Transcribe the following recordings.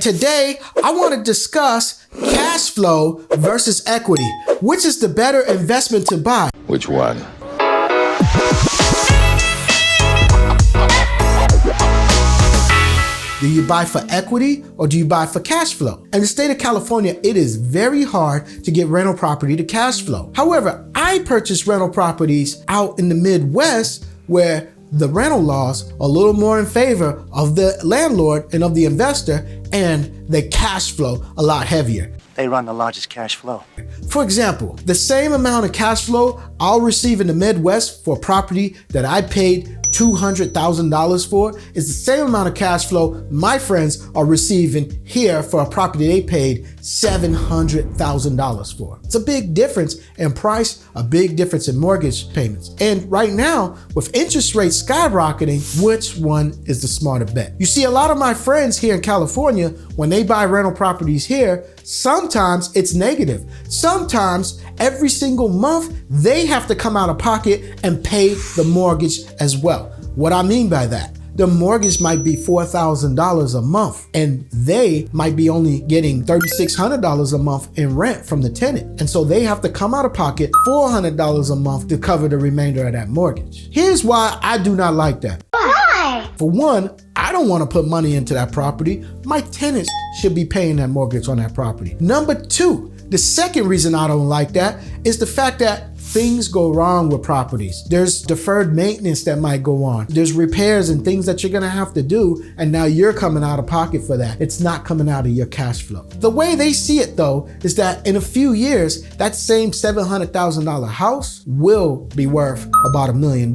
Today, I want to discuss cash flow versus equity. Which is the better investment to buy? Which one? Do you buy for equity or do you buy for cash flow? In the state of California, it is very hard to get rental property to cash flow. However, I purchase rental properties out in the Midwest where the rental laws are a little more in favor of the landlord and of the investor, and the cash flow a lot heavier. They run the largest cash flow. For example, the same amount of cash flow I'll receive in the Midwest for property that I paid $200,000 for is the same amount of cash flow my friends are receiving here for a property they paid $700,000 for. It's a big difference in price, a big difference in mortgage payments. And right now, with interest rates skyrocketing, which one is the smarter bet? You see, a lot of my friends here in California, when they buy rental properties here, sometimes it's negative. Sometimes every single month, they have to come out of pocket and pay the mortgage as well. What I mean by that, the mortgage might be $4,000 a month, and they might be only getting $3,600 a month in rent from the tenant. And so they have to come out of pocket $400 a month to cover the remainder of that mortgage. Here's why I do not like that. Why? For one, I don't want to put money into that property. My tenants should be paying that mortgage on that property. Number two, the second reason I don't like that is the fact that things go wrong with properties. There's deferred maintenance that might go on. There's repairs and things that you're gonna have to do, and now you're coming out of pocket for that. It's not coming out of your cash flow. The way they see it though, is that in a few years, that same $700,000 house will be worth about $1 million.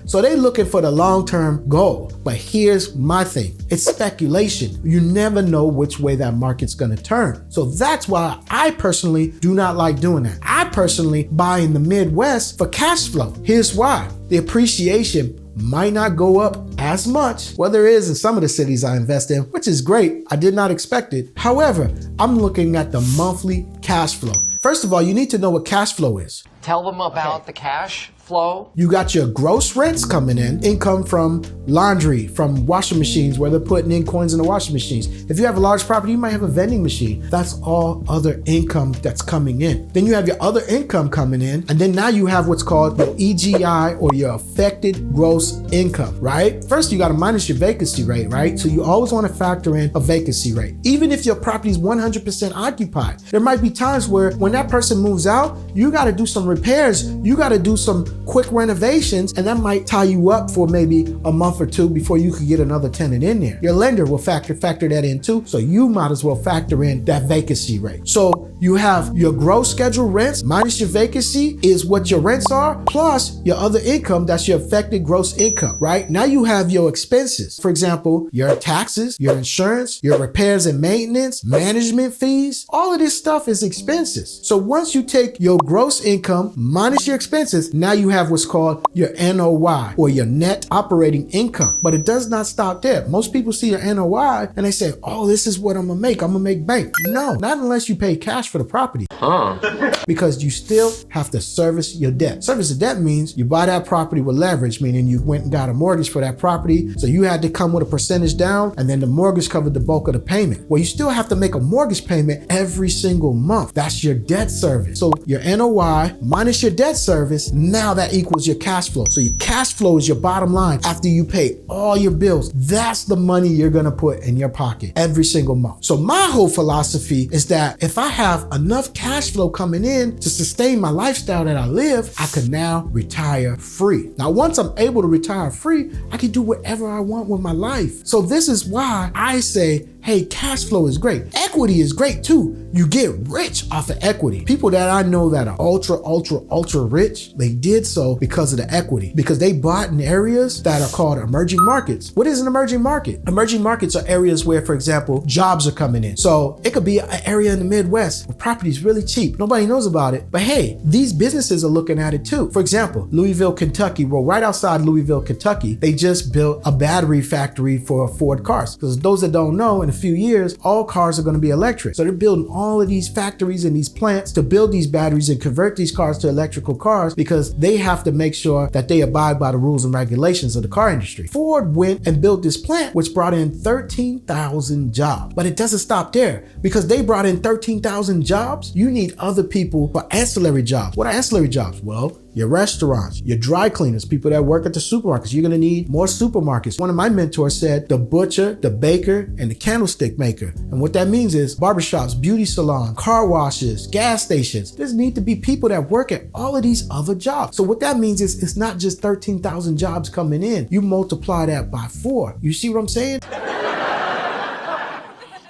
So they're looking for the long-term goal. But here's my thing, it's speculation. You never know which way that market's gonna turn. So that's why I personally do not like doing that. I personally buy in the Midwest for cash flow. Here's why. The appreciation might not go up as much, well, there is in some of the cities I invest in, which is great. I did not expect it. However, I'm looking at the monthly cash flow. First of all, you need to know what cash flow is. Tell them about the cash flow. You got your gross rents coming in, income from laundry, from washing machines where they're putting in coins in the washing machines. If you have a large property, you might have a vending machine. That's all other income that's coming in. Then you have your other income coming in, and then now you have what's called your EGI, or your affected gross income, right? First, you got to minus your vacancy rate, right? So you always want to factor in a vacancy rate. Even if your property is 100% occupied, there might be times where when that person moves out, you got to do some repairs, you got to do some quick renovations, and that might tie you up for maybe a month or two before you could get another tenant in there. Your lender will factor that in too, so you might as well factor in that vacancy rate. So you have your gross scheduled rents minus your vacancy is what your rents are, plus your other income, that's your affected gross income, right? Now you have your expenses. For example, your taxes, your insurance, your repairs and maintenance, management fees, all of this stuff is expenses. So once you take your gross income minus your expenses, now you have what's called your NOI, or your net operating income. But it does not stop there. Most people see your NOI and they say, oh, this is what I'm gonna make bank. No, not unless you pay cash for the property. Because you still have to service your debt. Service the debt means you buy that property with leverage, meaning you went and got a mortgage for that property. So you had to come with a percentage down, and then the mortgage covered the bulk of the payment. Well, you still have to make a mortgage payment every single month. That's your debt service. So your NOI minus your debt service, now that equals your cash flow. So your cash flow is your bottom line after you pay all your bills. That's the money you're gonna put in your pocket every single month. So my whole philosophy is that if I have enough cash flow coming in to sustain my lifestyle that I live, I can now retire free. Now, once I'm able to retire free, I can do whatever I want with my life. So this is why I say, hey, cash flow is great. Equity is great too. You get rich off of equity. People that I know that are ultra rich, they did so because of the equity, because they bought in areas that are called emerging markets. What is an emerging market? Emerging markets are areas where, for example, jobs are coming in. So it could be an area in the Midwest where property is really cheap. Nobody knows about it, but hey, these businesses are looking at it too. For example, Louisville, Kentucky, well, right outside Louisville, Kentucky, they just built a battery factory for Ford cars. Because those that don't know, in a few years, all cars are going to be electric. So they're building all of these factories and these plants to build these batteries and convert these cars to electrical cars because they have to make sure that they abide by the rules and regulations of the car industry. Ford went and built this plant, which brought in 13,000 jobs. But it doesn't stop there. Because they brought in 13,000 jobs, you need other people for ancillary jobs. What are ancillary jobs? Well, your restaurants, your dry cleaners, people that work at the supermarkets. You're gonna need more supermarkets. One of my mentors said the butcher, the baker, and the candlestick maker. And what that means is barbershops, beauty salons, car washes, gas stations. There's need to be people that work at all of these other jobs. So what that means is it's not just 13,000 jobs coming in. You multiply that by 4. You see what I'm saying?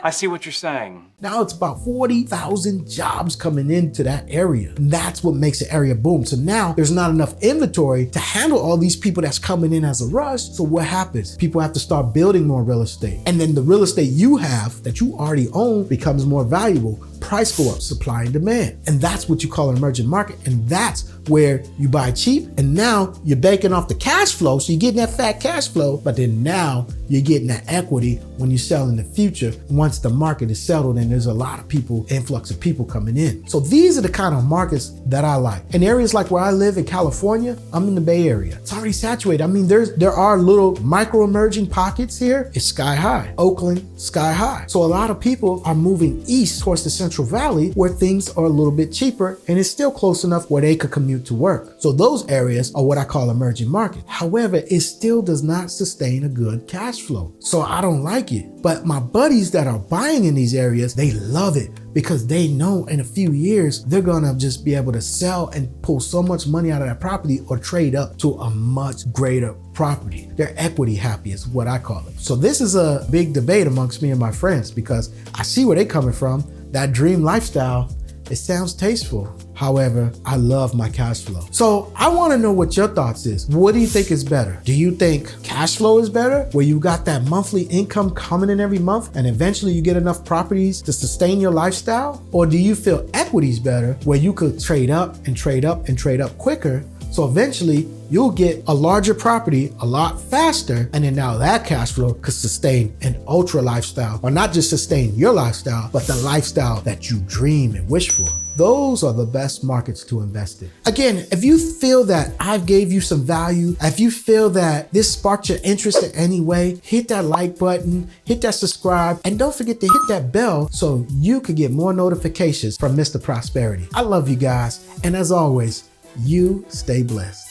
I see what you're saying. Now it's about 40,000 jobs coming into that area. And that's what makes the area boom. So now there's not enough inventory to handle all these people that's coming in as a rush. So what happens? People have to start building more real estate. And then the real estate you have that you already own becomes more valuable. Price go up, supply and demand. And that's what you call an emerging market. And that's where you buy cheap. And now you're banking off the cash flow. So you're getting that fat cash flow, but then now you're getting that equity when you sell in the future. Once the market is settled and there's a lot of people, influx of people coming in. So these are the kind of markets that I like. In areas like where I live in California, I'm in the Bay Area. It's already saturated. I mean, there are little micro emerging pockets here. It's sky high. Oakland, sky high. So a lot of people are moving east towards the Central Valley where things are a little bit cheaper and it's still close enough where they could commute to work. So those areas are what I call emerging markets. However, it still does not sustain a good cash flow. So I don't like it. But my buddies that are buying in these areas, they love it because they know in a few years, they're gonna just be able to sell and pull so much money out of that property or trade up to a much greater property. They're equity happy is what I call it. So this is a big debate amongst me and my friends because I see where they're coming from. That dream lifestyle, it sounds tasteful. However, I love my cash flow. So I wanna know what your thoughts is. What do you think is better? Do you think cash flow is better, where you got that monthly income coming in every month and eventually you get enough properties to sustain your lifestyle? Or do you feel equity is better, where you could trade up and trade up and trade up quicker? So eventually you'll get a larger property a lot faster. And then now that cash flow could sustain an ultra lifestyle, or not just sustain your lifestyle, but the lifestyle that you dream and wish for. Those are the best markets to invest in. Again, if you feel that I've gave you some value, if you feel that this sparked your interest in any way, hit that like button, hit that subscribe, and don't forget to hit that bell so you can get more notifications from Mr. Prosperity. I love you guys. And as always, you stay blessed.